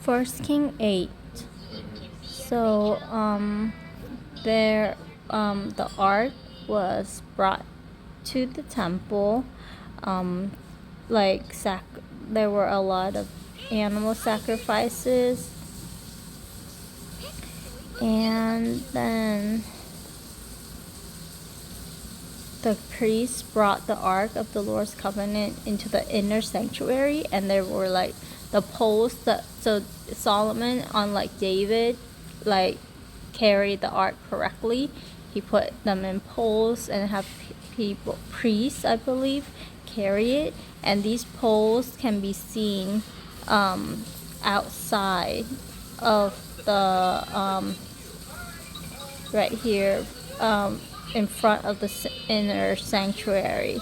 First King 8. So there the ark was brought to the temple. Um, like there were a lot of animal sacrifices, and then the priests brought the ark of the Lord's covenant into the inner sanctuary, and there were like the poles that so Solomon, unlike David, like carried the ark correctly. He put them in poles and have priests, I believe, carry it, and these poles can be seen outside of the right here in front of the inner sanctuary.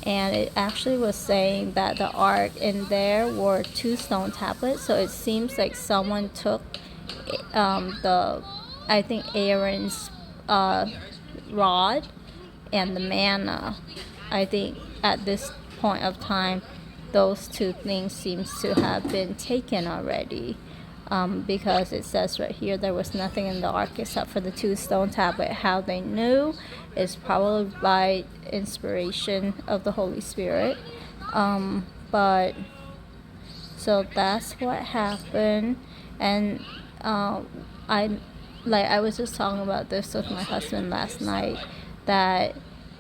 And it actually was saying that the ark in there were 2 stone tablets, so it seems like someone took I think Aaron's rod and the manna. I think at this point of time those 2 things seems to have been taken already. Because it says right here there was nothing in the ark except for the 2 stone tablet. How they knew is probably by inspiration of the Holy Spirit. But so that's what happened. And I was just talking about this with my husband last night, that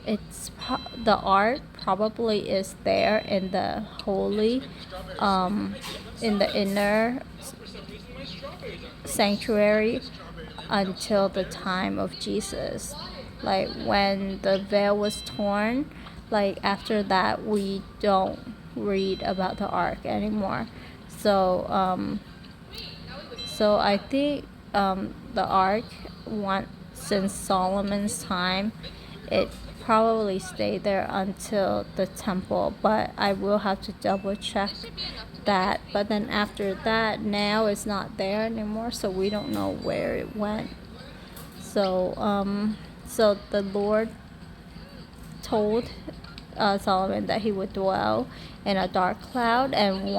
the ark probably is there in the holy, in the inner sanctuary until the time of Jesus. Like when the veil was torn, like after that we don't read about the ark anymore. So I think the ark, since Solomon's time, it probably stayed there until the temple, but I will have to double check that. But then after that, now it's not there anymore, so we don't know where it went. So so the Lord told Solomon that he would dwell in a dark cloud, and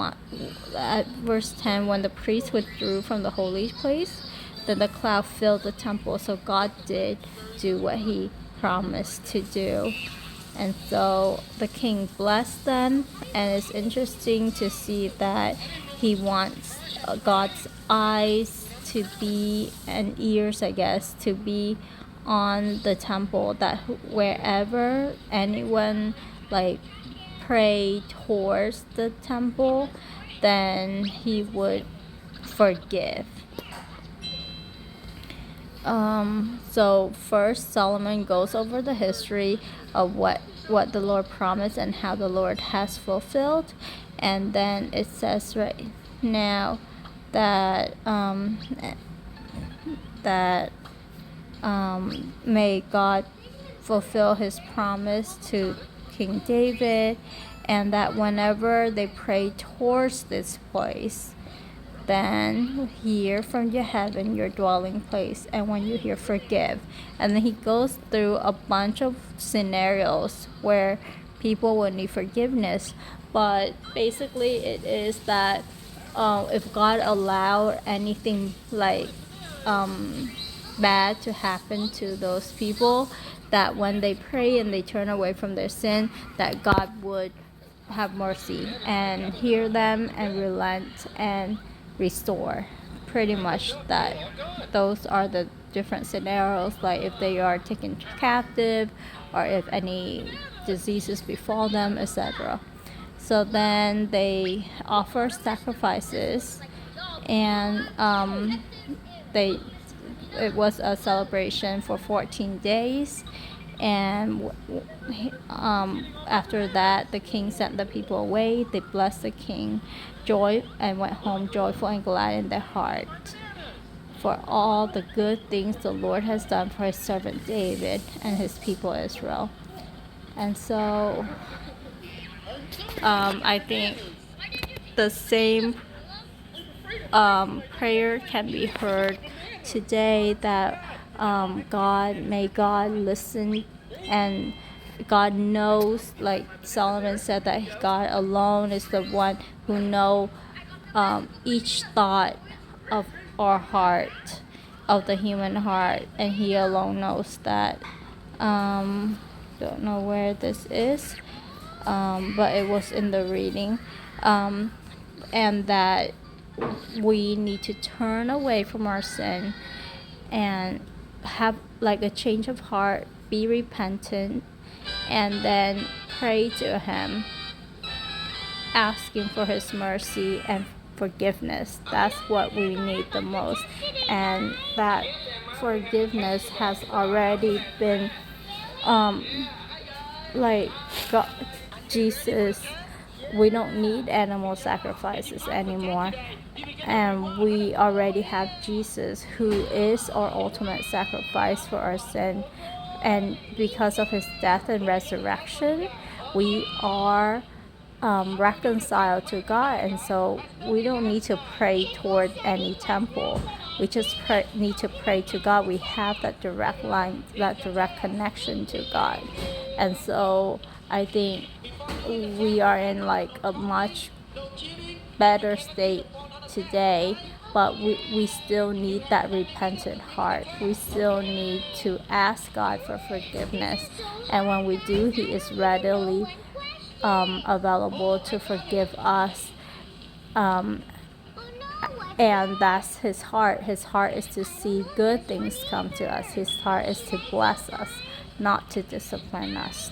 at verse 10, when the priests withdrew from the holy place, then the cloud filled the temple. So God did do what he promised to do. And so the king blessed them, and it's interesting to see that he wants God's eyes to be, and ears, I guess, to be on the temple, that wherever anyone like pray towards the temple, then he would forgive. So first Solomon goes over the history of what the Lord promised and how the Lord has fulfilled. And then it says right now that may God fulfill his promise to King David, and that whenever they pray towards this place, then hear from your heaven, your dwelling place, and when you hear, forgive. And then he goes through a bunch of scenarios where people will need forgiveness, but basically it is that if God allowed anything like bad to happen to those people, that when they pray and they turn away from their sin, that God would have mercy and hear them and relent and restore. Pretty much that those are the different scenarios, like if they are taken captive or if any diseases befall them, etc. So then they offer sacrifices, and it was a celebration for 14 days. And after that, the king sent the people away. They blessed the king and went home joyful and glad in their heart for all the good things the Lord has done for his servant David and his people Israel. And so I think the same prayer can be heard today, that may God listen, and God knows, like Solomon said, that God alone is the one who knows each thought of our heart, of the human heart, and He alone knows that. Don't know where this is, but it was in the reading, and that we need to turn away from our sin and have like a change of heart, be repentant, and then pray to Him, asking for His mercy and forgiveness. That's what we need the most, and that forgiveness has already been like God, Jesus. We don't need animal sacrifices anymore, and we already have Jesus, who is our ultimate sacrifice for our sin. And because of His death and resurrection, we are reconciled to God. And so we don't need to pray toward any temple. We just need to pray to God. We have that direct line, that direct connection to God. And so I think we are in like a much better state today, but we still need that repentant heart. We still need to ask God for forgiveness, and when we do, He is readily available to forgive us. And that's His heart. His heart is to see good things come to us. His heart is to bless us, not to discipline us.